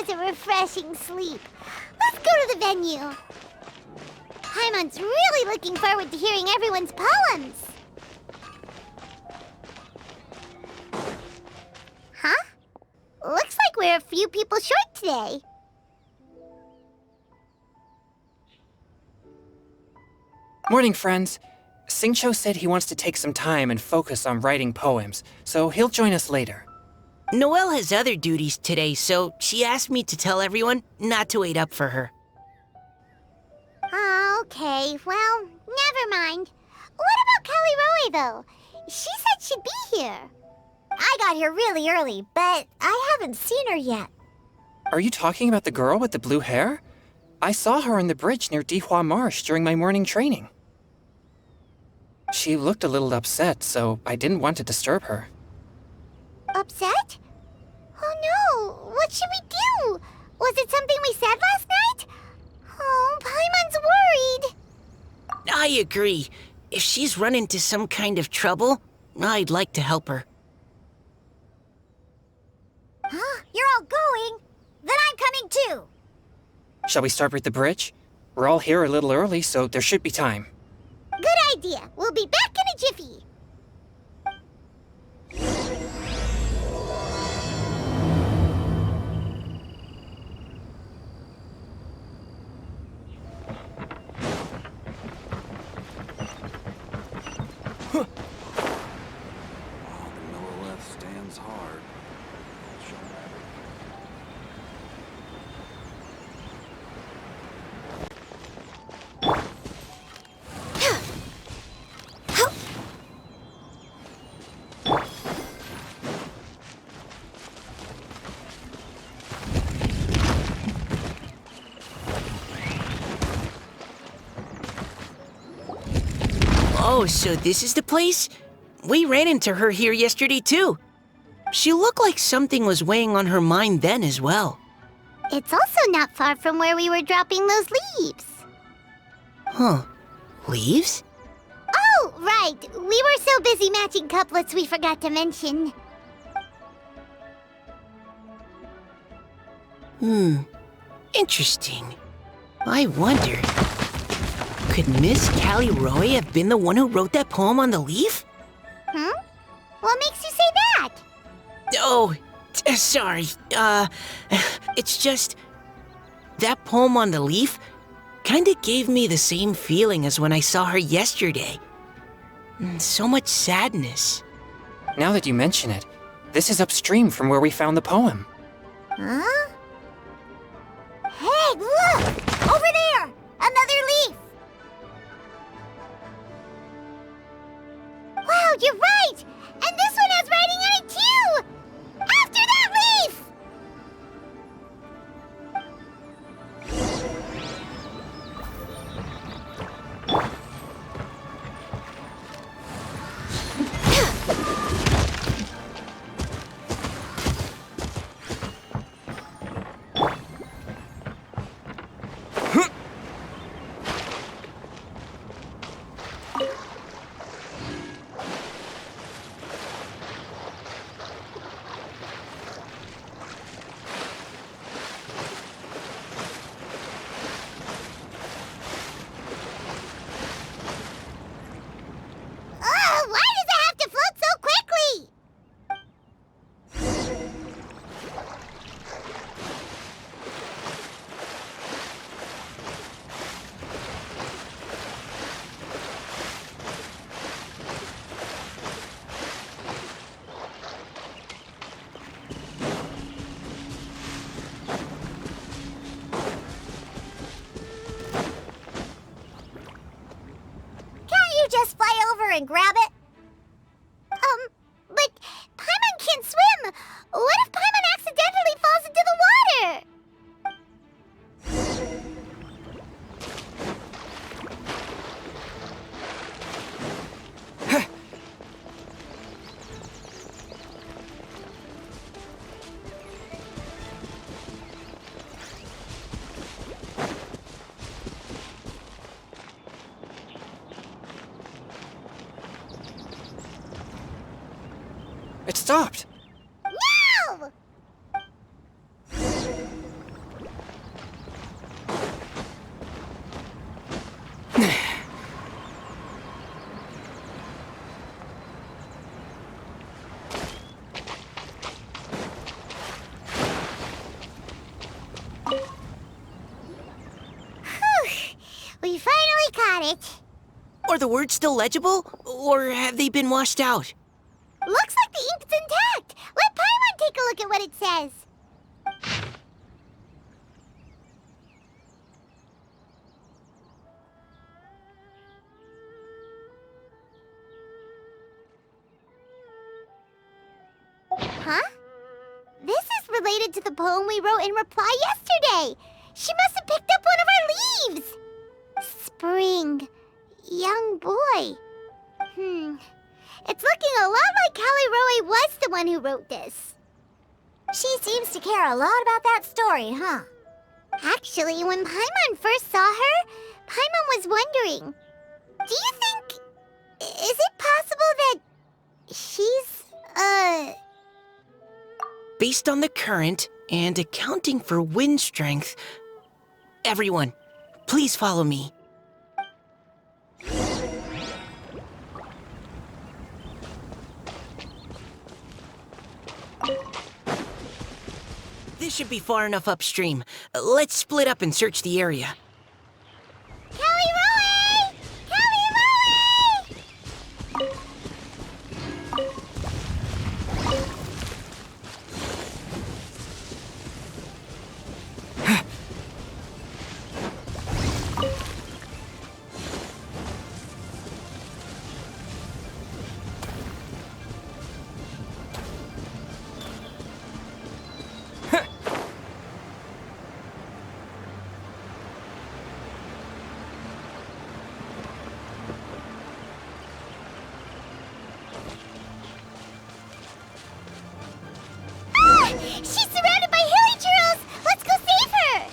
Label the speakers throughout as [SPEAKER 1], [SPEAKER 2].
[SPEAKER 1] was a refreshing sleep. Let's go to the venue. Paimon's really looking forward to hearing everyone's poems. Huh? Looks like we're a few people short today.
[SPEAKER 2] Morning, friends. Singcho said he wants to take some time and focus on writing poems, so he'll join us later.
[SPEAKER 3] Noelle has other duties today, so she asked me to tell everyone not to wait up for her.
[SPEAKER 1] Oh, okay. Well, never mind. What about Callie Roy, though? She said she'd be here. I got here really early, but I haven't seen her yet.
[SPEAKER 2] Are you talking about the girl with the blue hair? I saw her on the bridge near Dihua Marsh during my morning training. She looked a little upset, so I didn't want to disturb her.
[SPEAKER 1] Upset? Oh no! What should we do? Was it something we said last night? Oh, Paimon's worried.
[SPEAKER 3] I agree. If she's run into some kind of trouble, I'd like to help her.
[SPEAKER 1] Huh? You're all going? Then I'm coming too.
[SPEAKER 2] Shall we start with the bridge? We're all here a little early, so there should be time.
[SPEAKER 1] Good idea. We'll be back in a jiffy.
[SPEAKER 4] Stands hard.
[SPEAKER 3] Oh, so this is the place? We ran into her here yesterday, too. She looked like something was weighing on her mind then as well.
[SPEAKER 1] It's also not far from where we were dropping those leaves.
[SPEAKER 3] Huh. Leaves?
[SPEAKER 1] Oh, right. We were so busy matching couplets we forgot to mention.
[SPEAKER 3] Interesting. I wonder, could Miss Callie Roy have been the one who wrote that poem on the leaf?
[SPEAKER 1] What makes you say that?
[SPEAKER 3] Oh, sorry. It's just... that poem on the leaf kinda gave me the same feeling as when I saw her yesterday. So much sadness.
[SPEAKER 2] Now that you mention it, this is upstream from where we found the poem.
[SPEAKER 1] Huh? Hey, look! Over there! Another leaf! Wow, you're right! And this one has writing on it too! After that leaf! Why does it have to float so quickly? Can't you just fly over and grab it? But Paimon can't swim. What if Paimon accidentally falls into the water?
[SPEAKER 2] It stopped.
[SPEAKER 1] No! it.
[SPEAKER 3] Are the words still legible, or have they been washed out?
[SPEAKER 1] Looks like the ink's intact. Let Paimon take a look at what it says. Huh? This is related to the poem we wrote in reply yesterday. She must have picked up one of our leaves. Spring. Young boy. It's looking a lot like Callie Roe was the one who wrote this. She seems to care a lot about that story, huh? Actually, when Paimon first saw her, Paimon was wondering, do you think... is it possible that she's,
[SPEAKER 3] Based on the current and accounting for wind strength, everyone, please follow me. This should be far enough upstream. Let's split up and search the area.
[SPEAKER 1] Callie Roe! Callie Roe! She's surrounded by hilly churls! Let's go save her!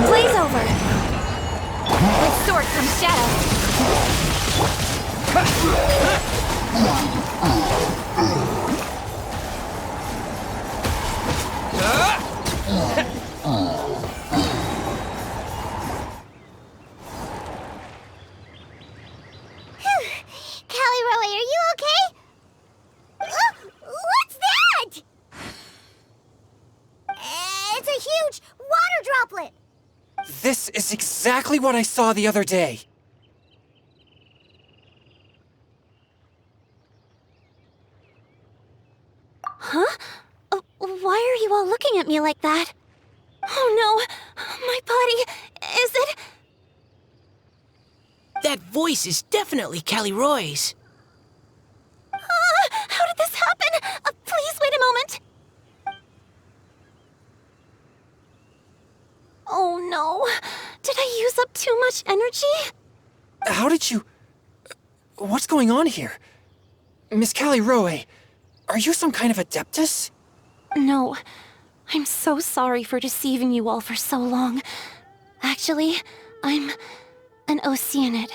[SPEAKER 4] Blaze over! With sword comes shadow.
[SPEAKER 1] Callie Roe, are you okay? What's that? It's a huge water droplet.
[SPEAKER 2] This is exactly what I saw the other day.
[SPEAKER 4] Huh? Why are you all looking at me like that? Oh no! My body... is it...
[SPEAKER 3] That voice is definitely Callie Roy's.
[SPEAKER 4] How did this happen? Please wait a moment. Oh no. Did I use up too much energy?
[SPEAKER 2] How did you... What's going on here? Miss Callie Roe, are you some kind of adeptus?
[SPEAKER 4] No. I'm so sorry for deceiving you all for so long. Actually, I'm an Oceanid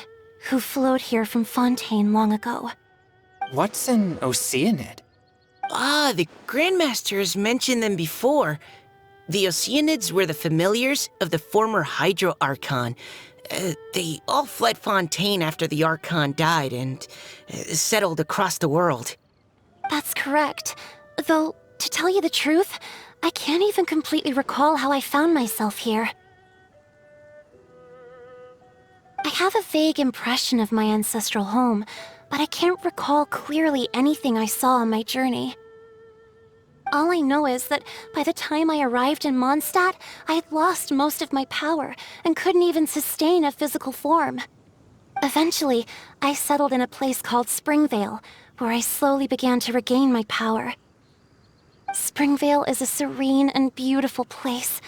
[SPEAKER 4] who flowed here from Fontaine long ago.
[SPEAKER 2] What's an Oceanid?
[SPEAKER 3] Ah, the Grandmasters mentioned them before. The Oceanids were the familiars of the former Hydro Archon. They all fled Fontaine after the Archon died and settled across the world.
[SPEAKER 4] That's correct. Though, to tell you the truth, I can't even completely recall how I found myself here. I have a vague impression of my ancestral home, but I can't recall clearly anything I saw on my journey. All I know is that by the time I arrived in Mondstadt, I had lost most of my power and couldn't even sustain a physical form. Eventually, I settled in a place called Springvale, where I slowly began to regain my power. Springvale is a serene and beautiful place.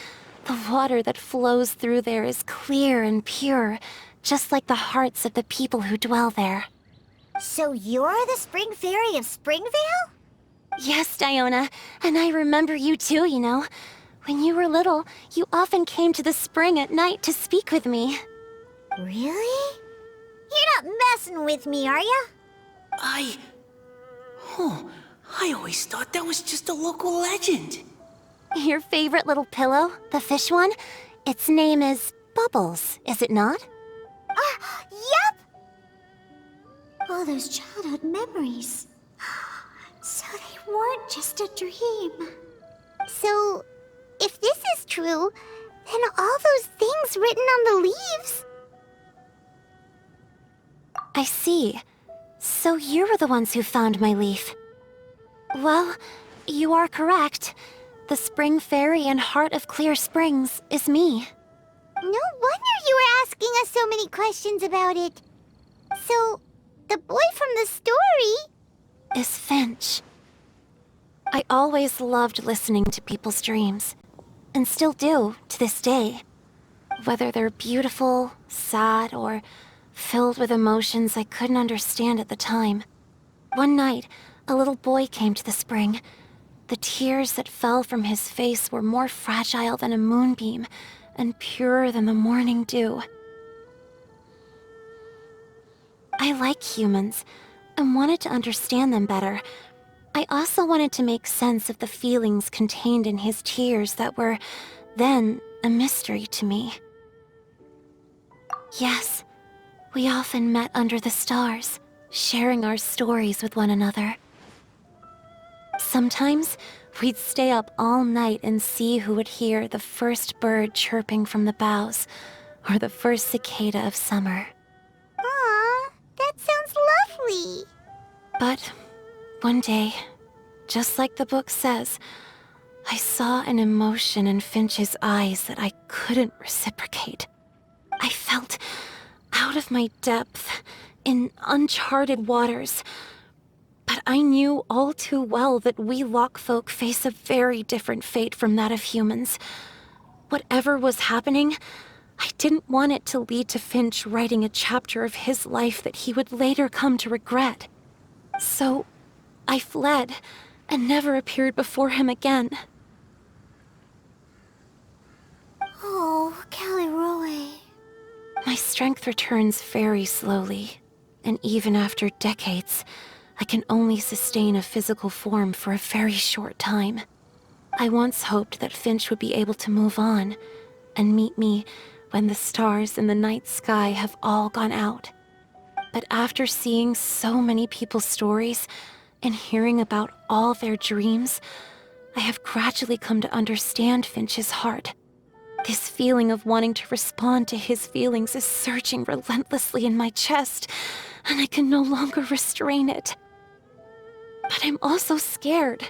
[SPEAKER 4] The water that flows through there is clear and pure, just like the hearts of the people who dwell there.
[SPEAKER 1] So you're the Spring Fairy of Springvale?
[SPEAKER 4] Yes, Diona, and I remember you too, you know. When you were little, you often came to the spring at night to speak with me.
[SPEAKER 1] Really? You're not messing with me, are ya?
[SPEAKER 3] I always thought that was just a local legend.
[SPEAKER 4] Your favorite little pillow, the fish one? Its name is Bubbles, is it not?
[SPEAKER 1] Yep! All those childhood memories. So they weren't just a dream. So, if this is true, then all those things written on the leaves...
[SPEAKER 4] I see. So you were the ones who found my leaf. Well, you are correct. The Spring Fairy and Heart of Clear Springs is me.
[SPEAKER 1] No wonder you were asking us so many questions about it. So, the boy from the story...
[SPEAKER 4] Is Finch. I always loved listening to people's dreams, and still do to this day. Whether they're beautiful, sad, or filled with emotions I couldn't understand at the time. One night, a little boy came to the spring. The tears that fell from his face were more fragile than a moonbeam, and purer than the morning dew. I like humans, and wanted to understand them better. I also wanted to make sense of the feelings contained in his tears that were, then, a mystery to me. Yes, we often met under the stars, sharing our stories with one another. Sometimes, we'd stay up all night and see who would hear the first bird chirping from the boughs, or the first cicada of summer.
[SPEAKER 1] Aw, that sounds lovely.
[SPEAKER 4] But one day, just like the book says, I saw an emotion in Finch's eyes that I couldn't reciprocate. I felt out of my depth, in uncharted waters. But I knew all too well that we Lockfolk face a very different fate from that of humans. Whatever was happening, I didn't want it to lead to Finch writing a chapter of his life that he would later come to regret. So, I fled, and never appeared before him again.
[SPEAKER 1] Oh, Caliroe.
[SPEAKER 4] My strength returns very slowly, and even after decades, I can only sustain a physical form for a very short time. I once hoped that Finch would be able to move on, and meet me when the stars in the night sky have all gone out. But after seeing so many people's stories, and hearing about all their dreams, I have gradually come to understand Finch's heart. This feeling of wanting to respond to his feelings is surging relentlessly in my chest, and I can no longer restrain it. But I'm also scared.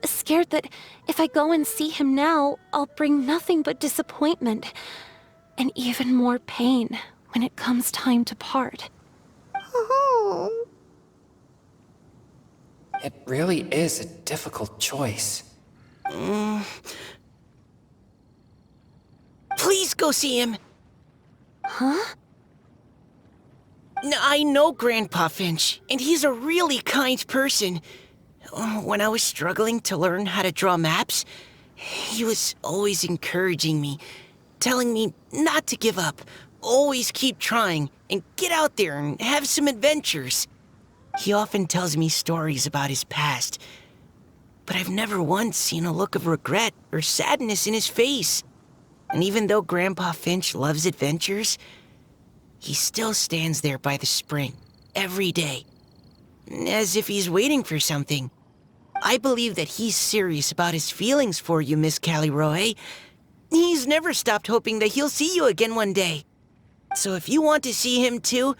[SPEAKER 4] Scared that if I go and see him now, I'll bring nothing but disappointment, and even more pain when it comes time to part.
[SPEAKER 1] Oh.
[SPEAKER 2] It really is a difficult choice.
[SPEAKER 3] Please go see him.
[SPEAKER 4] Huh?
[SPEAKER 3] I know Grandpa Finch, and he's a really kind person. When I was struggling to learn how to draw maps, he was always encouraging me, telling me not to give up, always keep trying, and get out there and have some adventures. He often tells me stories about his past, but I've never once seen a look of regret or sadness in his face. And even though Grandpa Finch loves adventures, he still stands there by the spring, every day, as if he's waiting for something. I believe that he's serious about his feelings for you, Miss Caliroe. He's never stopped hoping that he'll see you again one day. So if you want to see him too,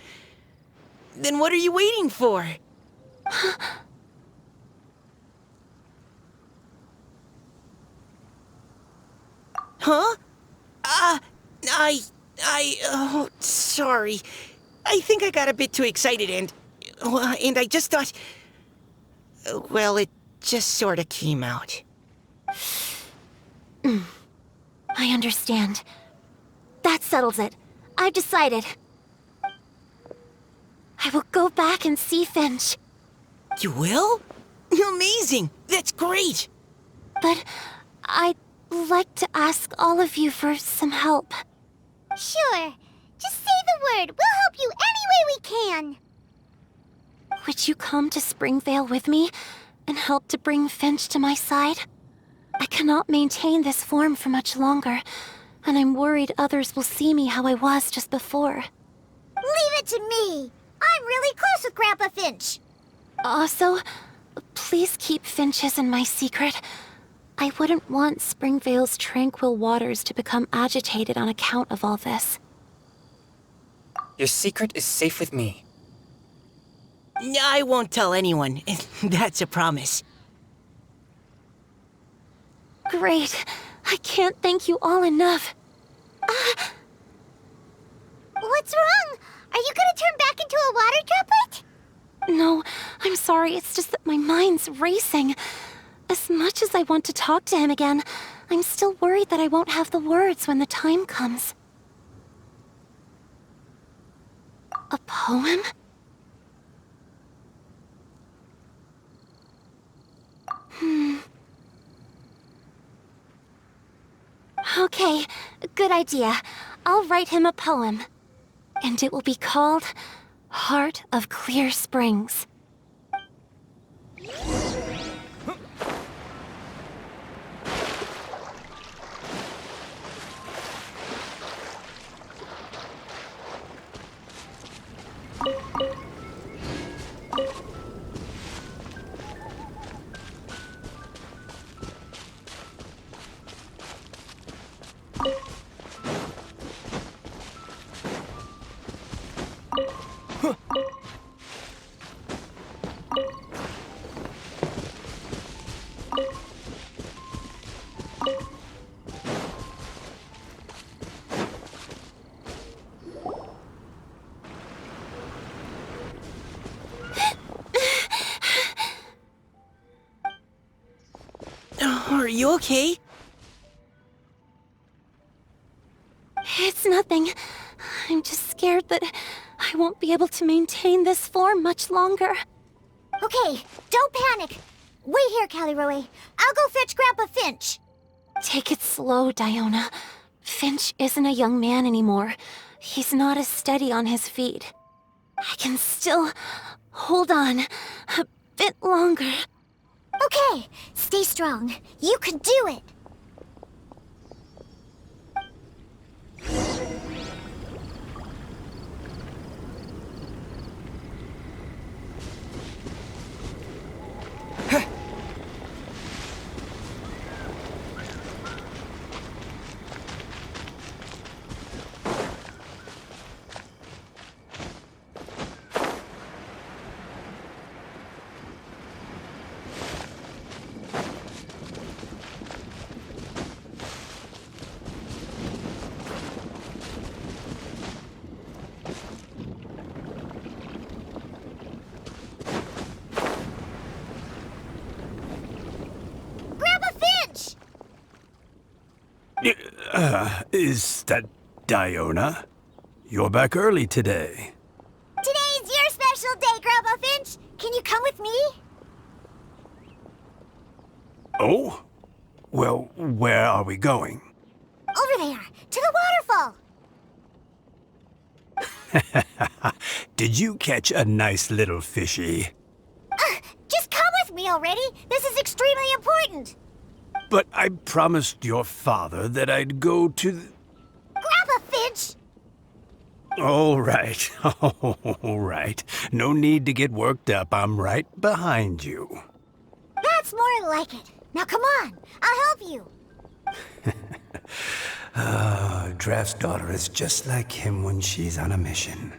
[SPEAKER 3] then what are you waiting for? Huh? Oh, sorry. I think I got a bit too excited and I just thought, well, it just sort of came out.
[SPEAKER 4] I understand. That settles it. I've decided. I will go back and see Finch.
[SPEAKER 3] You will? Amazing! That's great!
[SPEAKER 4] But I'd like to ask all of you for some help.
[SPEAKER 1] Sure. Just say the word. We'll help you any way we can.
[SPEAKER 4] Would you come to Springvale with me and help to bring Finch to my side? I cannot maintain this form for much longer, and I'm worried others will see me how I was just before.
[SPEAKER 1] Leave it to me. I'm really close with Grandpa Finch.
[SPEAKER 4] Also, please keep Finch's in my secret. I wouldn't want Springvale's tranquil waters to become agitated on account of all this.
[SPEAKER 2] Your secret is safe with me.
[SPEAKER 3] I won't tell anyone. That's a promise.
[SPEAKER 4] Great. I can't thank you all enough.
[SPEAKER 1] What's wrong? Are you gonna turn back into a water droplet?
[SPEAKER 4] No, I'm sorry. It's just that my mind's racing. As much as I want to talk to him again, I'm still worried that I won't have the words when the time comes. A poem? Okay, good idea. I'll write him a poem. And it will be called Heart of Clear Springs.
[SPEAKER 3] Are you okay?
[SPEAKER 4] It's nothing. I'm just scared that I won't be able to maintain this form much longer.
[SPEAKER 1] Okay, don't panic. Wait here, Caliroe. I'll go fetch Grandpa Finch.
[SPEAKER 4] Take it slow, Diona. Finch isn't a young man anymore. He's not as steady on his feet. I can still hold on a bit longer.
[SPEAKER 1] Okay, stay strong. You can do it. Grandpa Finch!
[SPEAKER 5] Is that Diona? You're back early today.
[SPEAKER 1] Today's your special day, Grandpa Finch. Can you come with me?
[SPEAKER 5] Oh? Well, where are we going?
[SPEAKER 1] Over there, to the waterfall.
[SPEAKER 5] Did you catch a nice little fishy?
[SPEAKER 1] Just come with me already. This is extremely important.
[SPEAKER 5] But I promised your father that I'd go to the...
[SPEAKER 1] Grandpa Finch!
[SPEAKER 5] All right, all right. No need to get worked up. I'm right behind you.
[SPEAKER 1] That's more like it. Now come on, I'll help you.
[SPEAKER 5] Draft's daughter is just like him when she's on a mission.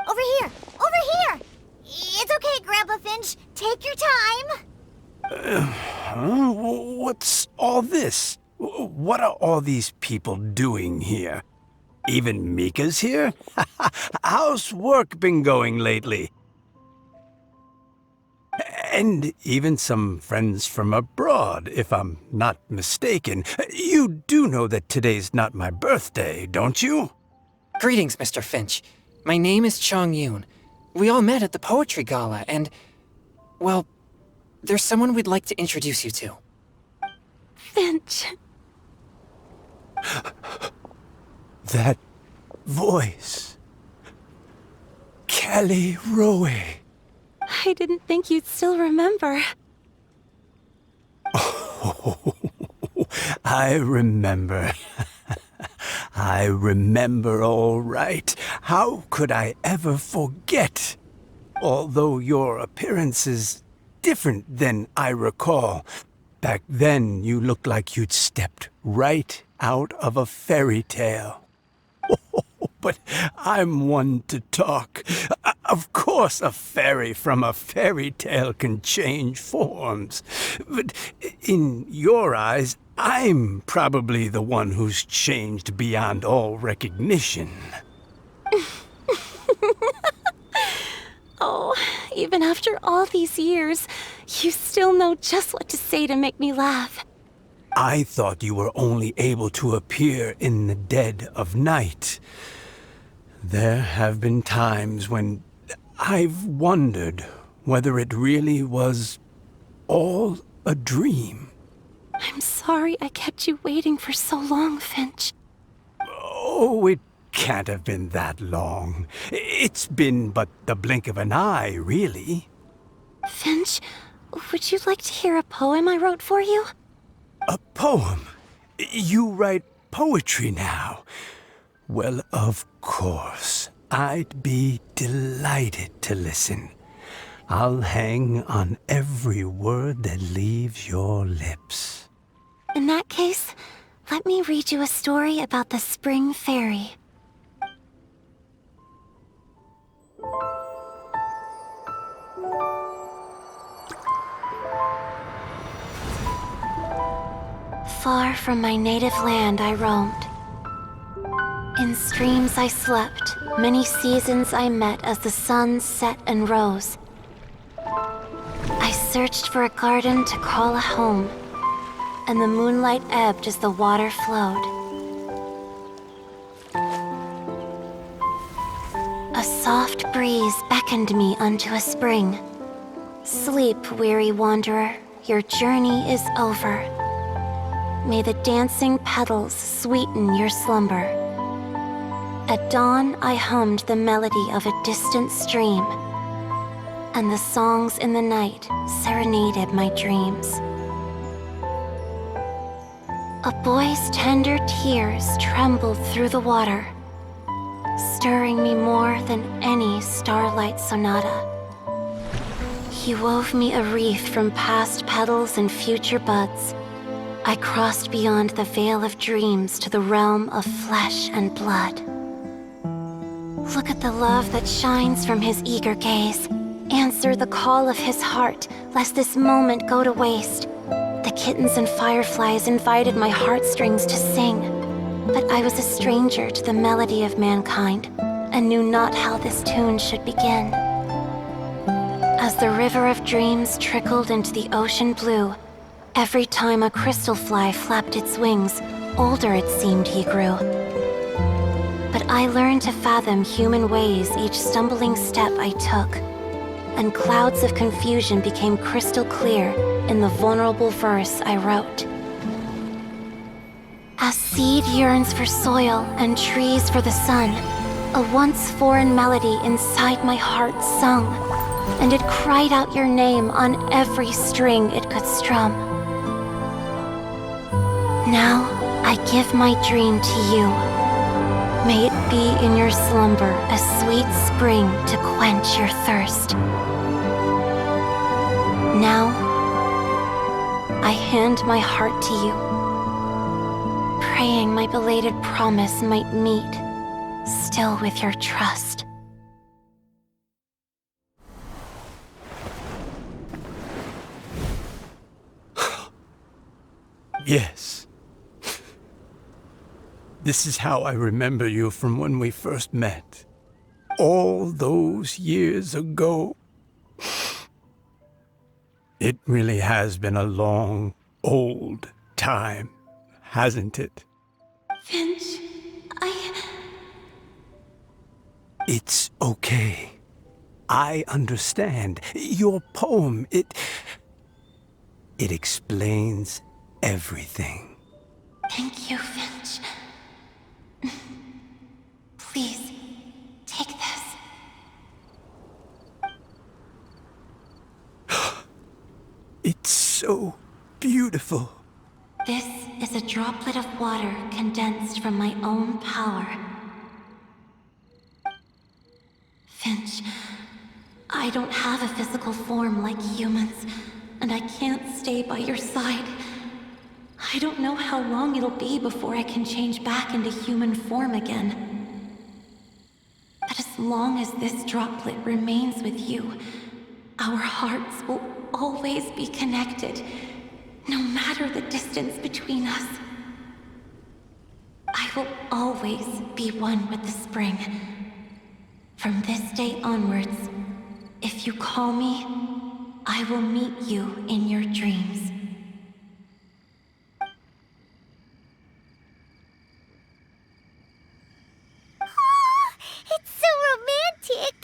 [SPEAKER 1] Over here! Over here! It's okay, Grandpa Finch. Take your time.
[SPEAKER 5] What's all this? What are all these people doing here? Even Mika's here? How's work been going lately? And even some friends from abroad, if I'm not mistaken. You do know that today's not my birthday, don't you?
[SPEAKER 2] Greetings, Mr. Finch. My name is Chong Yoon. We all met at the poetry gala, and, well, there's someone we'd like to introduce you to.
[SPEAKER 4] Finch.
[SPEAKER 5] That voice. Callie Rowe.
[SPEAKER 4] I didn't think you'd still remember.
[SPEAKER 5] Oh, I remember. I remember all right. How could I ever forget? Although your appearance is different than I recall. Back then, you looked like you'd stepped right out of a fairy tale. But I'm one to talk. Of course, a fairy from a fairy tale can change forms. But in your eyes, I'm probably the one who's changed beyond all recognition.
[SPEAKER 4] Oh, even after all these years, you still know just what to say to make me laugh.
[SPEAKER 5] I thought you were only able to appear in the dead of night. There have been times when I've wondered whether it really was all a dream.
[SPEAKER 4] I'm sorry I kept you waiting for so long, Finch.
[SPEAKER 5] Oh, it can't have been that long. It's been but the blink of an eye, really.
[SPEAKER 4] Finch, would you like to hear a poem I wrote for you?
[SPEAKER 5] A poem? You write poetry now? Well, of course. I'd be delighted to listen. I'll hang on every word that leaves your lips.
[SPEAKER 4] In that case, let me read you a story about the Spring Fairy. Far from my native land I roamed. In streams I slept, many seasons I met as the sun set and rose. I searched for a garden to call a home, and the moonlight ebbed as the water flowed. A soft breeze beckoned me unto a spring. Sleep, weary wanderer, your journey is over. May the dancing petals sweeten your slumber. At dawn, I hummed the melody of a distant stream, and the songs in the night serenaded my dreams. A boy's tender tears trembled through the water, stirring me more than any starlight sonata. He wove me a wreath from past petals and future buds. I crossed beyond the veil of dreams to the realm of flesh and blood. Look at the love that shines from his eager gaze. Answer the call of his heart, lest this moment go to waste. The kittens and fireflies invited my heartstrings to sing, but I was a stranger to the melody of mankind, and knew not how this tune should begin. As the river of dreams trickled into the ocean blue, every time a crystal fly flapped its wings, older it seemed he grew. But I learned to fathom human ways each stumbling step I took, and clouds of confusion became crystal clear in the vulnerable verse I wrote. As seed yearns for soil and trees for the sun, a once foreign melody inside my heart sung, and it cried out your name on every string it could strum. Now I give my dream to you. May it be in your slumber a sweet spring to quench your thirst. Now, I hand my heart to you, praying my belated promise might meet, still with your trust.
[SPEAKER 5] Yes. This is how I remember you from when we first met. All those years ago. It really has been a long, old time, hasn't it?
[SPEAKER 4] Finch,
[SPEAKER 5] It's okay. I understand. Your poem, it explains everything.
[SPEAKER 4] Thank you, Finch. Please, take this.
[SPEAKER 5] It's so beautiful.
[SPEAKER 4] This is a droplet of water condensed from my own power. Finch, I don't have a physical form like humans, and I can't stay by your side. I don't know how long it'll be before I can change back into human form again. But as long as this droplet remains with you, our hearts will always be connected, no matter the distance between us. I will always be one with the spring. From this day onwards, if you call me, I will meet you in your dreams.
[SPEAKER 1] Oh, it's so romantic.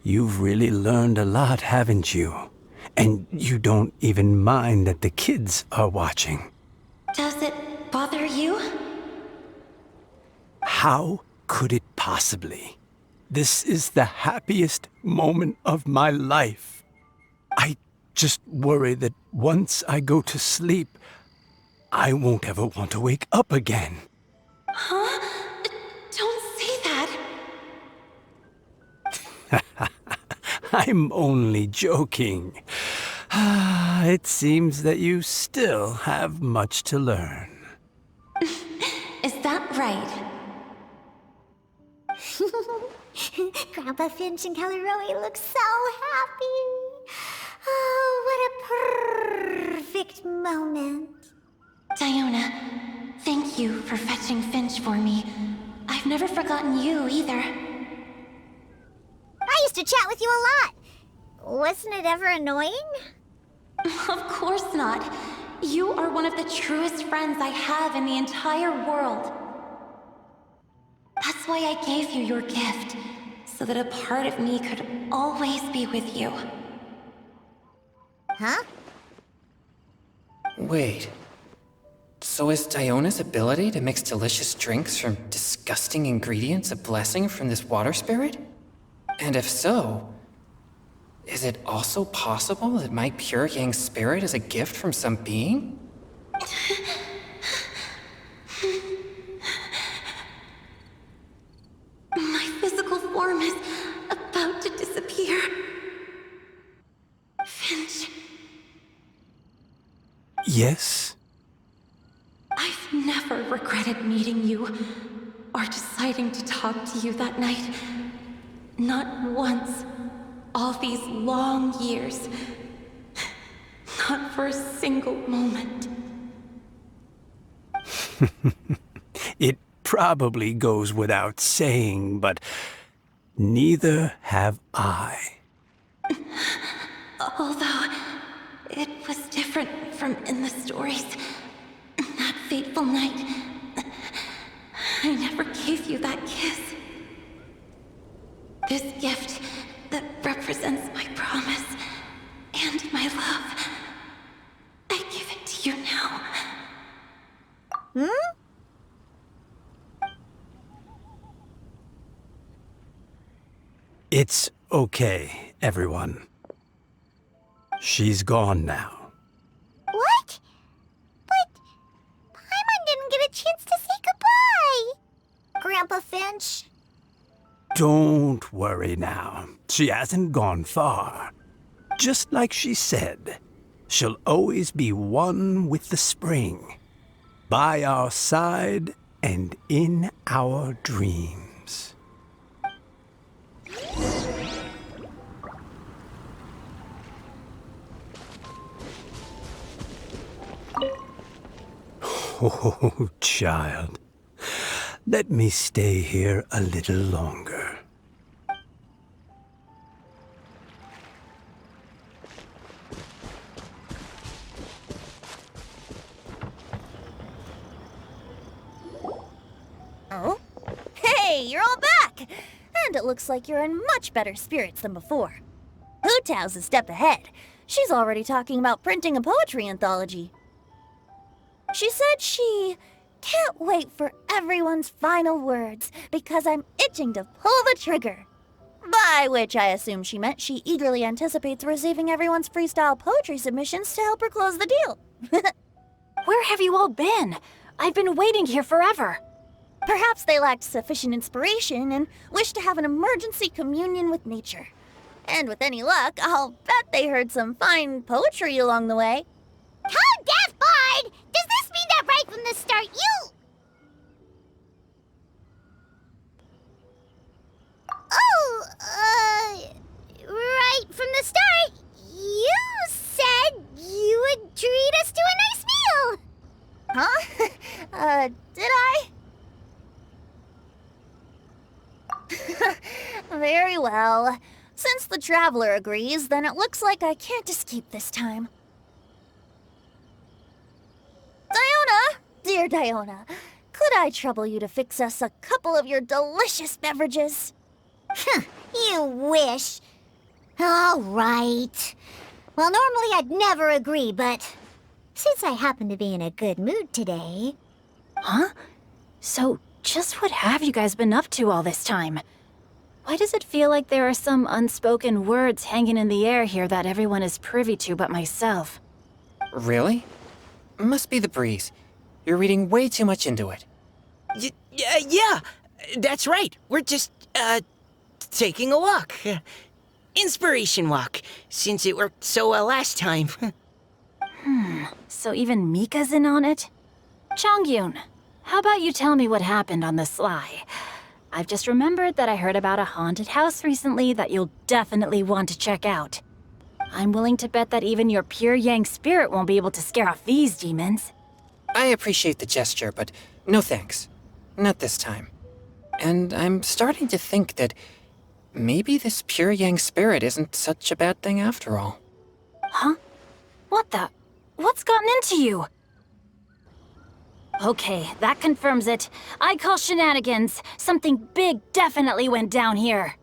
[SPEAKER 5] You've really learned a lot, haven't you? And you don't even mind that the kids are watching.
[SPEAKER 4] Does it bother you?
[SPEAKER 5] How could it possibly? This is the happiest moment of my life. I just worry that once I go to sleep, I won't ever want to wake up again.
[SPEAKER 4] Huh? Don't say that.
[SPEAKER 5] I'm only joking. It seems that you still have much to learn.
[SPEAKER 4] Is that right?
[SPEAKER 1] Grandpa Finch and Kelly Rowie look so happy. Oh, what a perfect moment.
[SPEAKER 4] Diona, thank you for fetching Finch for me. I've never forgotten you either.
[SPEAKER 1] I used to chat with you a lot. Wasn't it ever annoying?
[SPEAKER 4] Of course not. You are one of the truest friends I have in the entire world. That's why I gave you your gift, so that a part of me could always be with you.
[SPEAKER 1] Huh?
[SPEAKER 2] Wait. So is Diona's ability to mix delicious drinks from disgusting ingredients a blessing from this water spirit? And if so, is it also possible that my pure yang spirit is a gift from some being?
[SPEAKER 4] My physical form is about to disappear. Finch,
[SPEAKER 5] Yes?
[SPEAKER 4] I've never regretted meeting you or deciding to talk to you that night. Not once. All these long years. Not for a single moment.
[SPEAKER 5] It probably goes without saying, but neither have I.
[SPEAKER 4] Although, it was different from in the stories. That fateful night, I never gave you that kiss. This gift that represents my promise and my love, I give it to you now.
[SPEAKER 1] Hmm?
[SPEAKER 5] It's okay, everyone. She's gone now.
[SPEAKER 1] What? But Paimon didn't get a chance to say goodbye. Grandpa Finch.
[SPEAKER 5] Don't worry now. She hasn't gone far. Just like she said, she'll always be one with the spring. By our side and in our dreams. Oh, child. Let me stay here a little longer.
[SPEAKER 6] you're all back! And it looks like you're in much better spirits than before. Hu-Tao's a step ahead. She's already talking about printing a poetry anthology. She said she can't wait for everyone's final words because I'm itching to pull the trigger. By which I assume she meant she eagerly anticipates receiving everyone's freestyle poetry submissions to help her close the deal.
[SPEAKER 4] Where have you all been? I've been waiting here forever.
[SPEAKER 6] Perhaps they lacked sufficient inspiration and wished to have an emergency communion with nature. And with any luck, I'll bet they heard some fine poetry along the way.
[SPEAKER 1] Code Death Bard! Does this mean that right from the start you... Oh, right from the start, you said you would treat us to a nice meal!
[SPEAKER 6] Huh? Did I? Very well. Since the Traveler agrees, then it looks like I can't escape this time. Diona! Dear Diona, could I trouble you to fix us a couple of your delicious beverages?
[SPEAKER 1] You wish. All right. Well, normally I'd never agree, but since I happen to be in a good mood today...
[SPEAKER 4] Huh? So, just what have you guys been up to all this time? Why does it feel like there are some unspoken words hanging in the air here that everyone is privy to but myself?
[SPEAKER 2] Really? Must be the breeze. You're reading way too much into it.
[SPEAKER 3] Yeah, that's right. We're just, taking a walk. Inspiration walk, since it worked so well last time.
[SPEAKER 4] So even Mika's in on it? Chongyun, how about you tell me what happened on the sly? I've just remembered that I heard about a haunted house recently that you'll definitely want to check out. I'm willing to bet that even your pure Yang spirit won't be able to scare off these demons.
[SPEAKER 2] I appreciate the gesture, but no thanks. Not this time. And I'm starting to think that maybe this pure Yang spirit isn't such a bad thing after all.
[SPEAKER 4] Huh? What the? What's gotten into you? Okay, that confirms it. I call shenanigans. Something big definitely went down here.